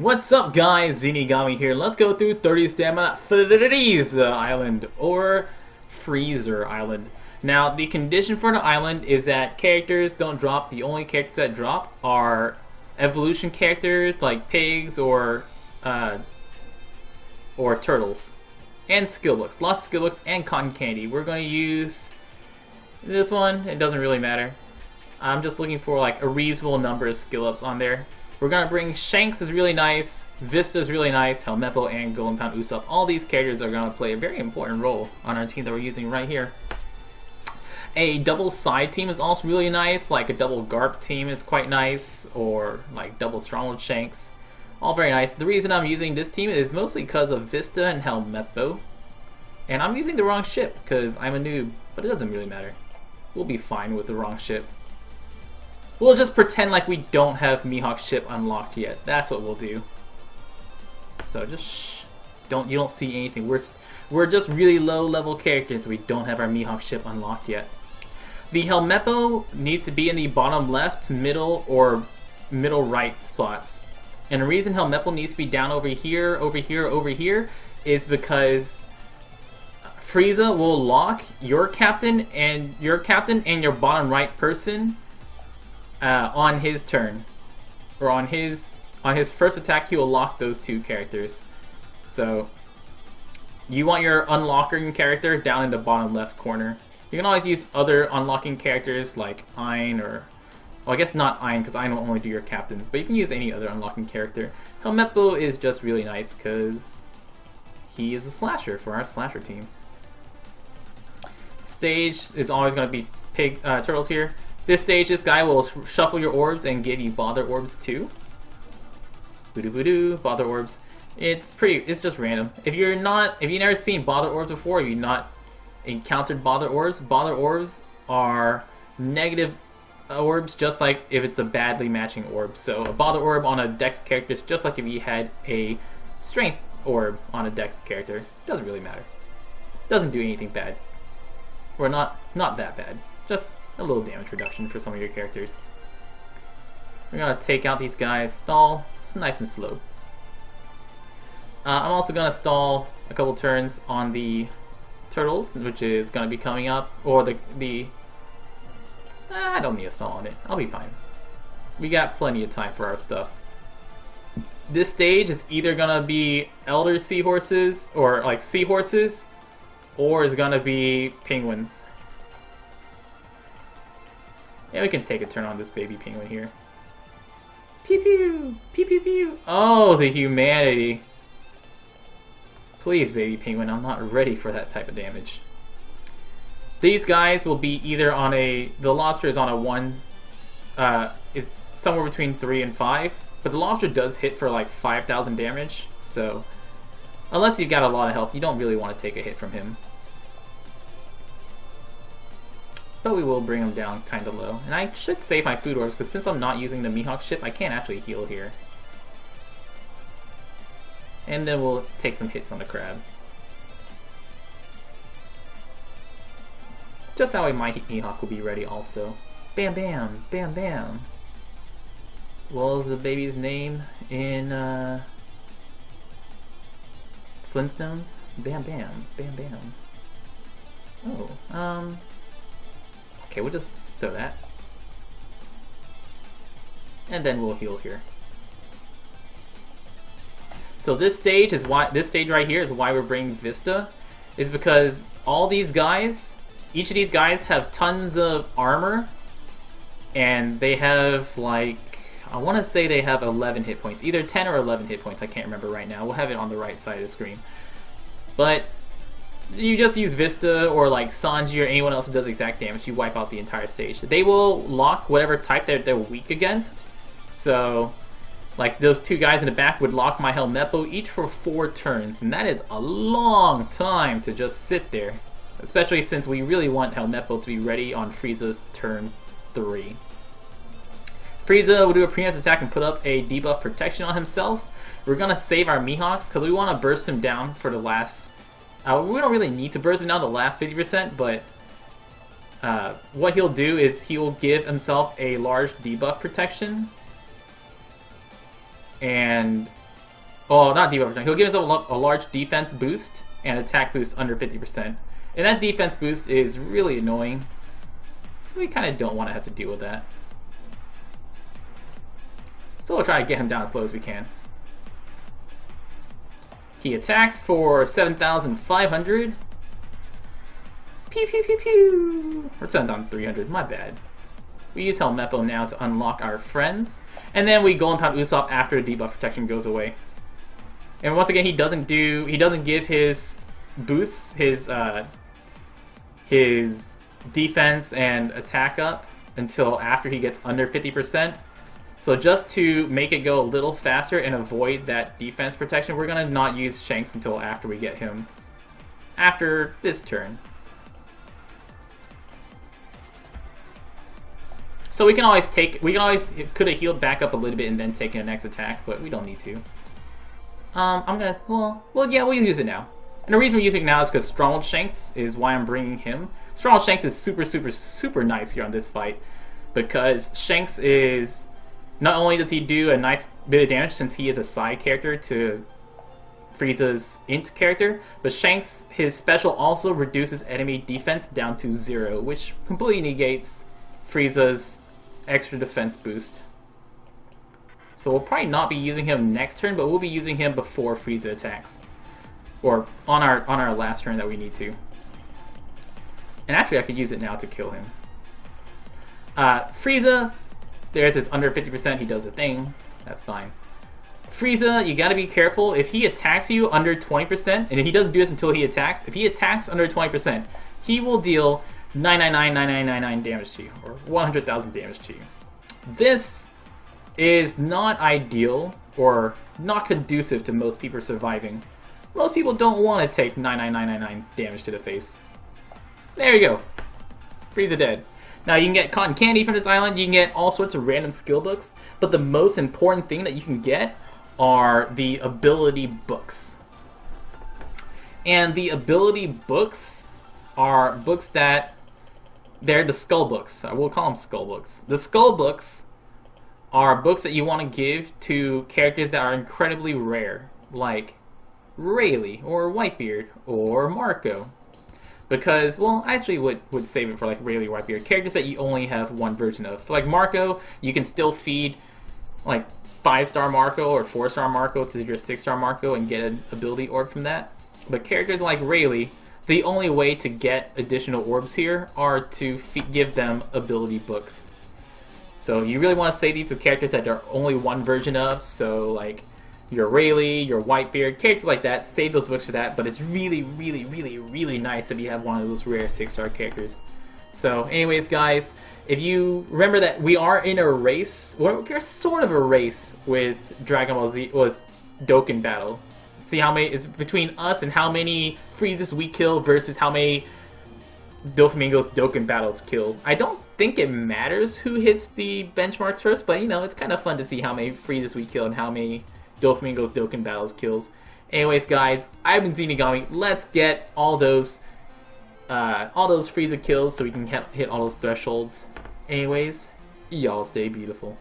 What's up, guys? Zenigami here. Let's go through 30 Stamina Frieza Island, or Freezer Island. Now, the condition for the island is that characters don't drop. The only characters that drop are evolution characters like pigs or turtles. And skill books. Lots of skill books and cotton candy. We're going to use this one. It doesn't really matter. I'm just looking for like a reasonable number of skill ups on there. We're going to bring Shanks is really nice, Vista is really nice, Helmeppo and Pound Usopp. All these characters are going to play a very important role on our team that we're using right here. A double side team is also really nice, like a double Garp team is quite nice, or like double Stronghold Shanks. All very nice. The reason I'm using this team is mostly because of Vista and Helmeppo. And I'm using the wrong ship because I'm a noob, but it doesn't really matter. We'll be fine with the wrong ship. We'll just pretend like we don't have Mihawk's ship unlocked yet. That's what we'll do. So just shh. You don't see anything. We're just really low level characters. We don't have our Mihawk ship unlocked yet. The Helmeppo needs to be in the bottom left, middle, or middle right spots. And the reason Helmeppo needs to be down over here, is because Frieza will lock your captain and your bottom right person on his turn, or on his first attack. He will lock those two characters. So you want your unlocking character down in the bottom left corner. You can always use other unlocking characters like Ein, or well, I guess not Ein because Ein will only do your captains, but you can use any other unlocking character. Helmeppo is just really nice because he is a slasher for our slasher team. Stage is always going to be turtles here. This stage, this guy will shuffle your orbs and give you bother orbs too. Boo-doo-boo-doo, bother orbs. It's just random. If you've never seen bother orbs before, if you've not encountered bother orbs are negative orbs, just like if it's a badly matching orb. So a bother orb on a dex character is just like if you had a strength orb on a dex character. Doesn't really matter. Doesn't do anything bad. Or not that bad. Just a little damage reduction for some of your characters. We're gonna take out these guys, stall, it's nice and slow. I'm also gonna stall a couple turns on the turtles, which is gonna be coming up, or I don't need a stall on it. I'll be fine. We got plenty of time for our stuff. This stage is either gonna be elder seahorses, or like seahorses, or is gonna be penguins. Yeah, we can take a turn on this baby penguin here. Pew pew! Pew pew pew! Oh, the humanity. Please, baby penguin, I'm not ready for that type of damage. These guys will be either on the lobster is on a 1, it's somewhere between 3 and 5, but the lobster does hit for like 5,000 damage, so unless you've got a lot of health, you don't really want to take a hit from him. But we will bring him down kind of low. And I should save my food orbs, because since I'm not using the Mihawk ship, I can't actually heal here. And then we'll take some hits on the crab. Just that way my Mihawk will be ready also. Bam bam, bam bam. What was the baby's name in Flintstones? Bam bam, bam bam. Oh, okay, we'll just throw that. And then we'll heal here. So this stage right here is why we're bringing Vista, is because all these guys, each of these guys have tons of armor, and they have like, I want to say they have 11 hit points, either 10 or 11 hit points, I can't remember right now. We'll have it on the right side of the screen. But you just use Vista or like Sanji or anyone else who does exact damage, you wipe out the entire stage. They will lock whatever type they're weak against. So, like those two guys in the back would lock my Helmeppo each for 4 turns, and that is a long time to just sit there. Especially since we really want Helmeppo to be ready on Frieza's turn 3. Frieza will do a preemptive attack and put up a debuff protection on himself. We're going to save our Mihawks because we want to burst him down for the last... we don't really need to burst him down the last 50%, but what he'll do is he'll give himself a large debuff protection. And Oh, not debuff protection. He'll give himself a large defense boost and attack boost under 50%. And that defense boost is really annoying. So we kind of don't want to have to deal with that. So we'll try to get him down as low as we can. He attacks for 7,500. Pew pew pew pew. Or 7,300, my bad. We use Helmeppo now to unlock our friends. And then we go and Pound Usopp after the debuff protection goes away. And once again, he doesn't give his boosts, his defense and attack up until after he gets under 50%. So just to make it go a little faster and avoid that defense protection, we're gonna not use Shanks until after we get him. After this turn. So we can always could have healed back up a little bit and then taken the next attack, but we don't need to. We'll use it now. And the reason we're using it now is because Stronghold Shanks is why I'm bringing him. Stronghold Shanks is super nice here on this fight, because Shanks is, not only does he do a nice bit of damage since he is a side character to Frieza's int character, but Shanks, his special also reduces enemy defense down to 0, which completely negates Frieza's extra defense boost. So we'll probably not be using him next turn, but we'll be using him before Frieza attacks. Or on our last turn that we need to. And actually I could use it now to kill him. Frieza, there's his under 50%, he does a thing. That's fine. Frieza, you gotta be careful. If he attacks you under 20%, and he doesn't do this until he attacks, if he attacks under 20%, he will deal 9999999 damage to you, or 100,000 damage to you. This is not ideal, or not conducive to most people surviving. Most people don't want to take 99999 damage to the face. There you go. Frieza dead. Now you can get cotton candy from this island, you can get all sorts of random skill books, but the most important thing that you can get are the ability books. And the ability books are books that, they're the skull books. I will call them skull books. The skull books are books that you want to give to characters that are incredibly rare, like Rayleigh, or Whitebeard, or Marco. Because, well, I actually would save it for like Rayleigh, Whitebeard, characters that you only have one version of. For like Marco, you can still feed like 5-star Marco or 4-star Marco to your 6-star Marco and get an ability orb from that. But characters like Rayleigh, the only way to get additional orbs here are to give them ability books. So you really want to save these to characters that there are only one version of, so like your Rayleigh, your Whitebeard, characters like that, save those books for that, but it's really nice if you have one of those rare 6-star characters. So anyways guys, if you remember that we are in a race, we're sort of a race with Dragon Ball Z, with Dokkan Battle. See how many, it's between us and how many Friezas we kill versus how many Doflamingo's Dokkan Battles kill. I don't think it matters who hits the benchmarks first, but you know, it's kind of fun to see how many Friezas we kill and how many Doflamingo's Dokkan Battles kills. Anyways guys, I've been Zenigami. Let's get all those Frieza kills so we can hit all those thresholds. Anyways, y'all stay beautiful.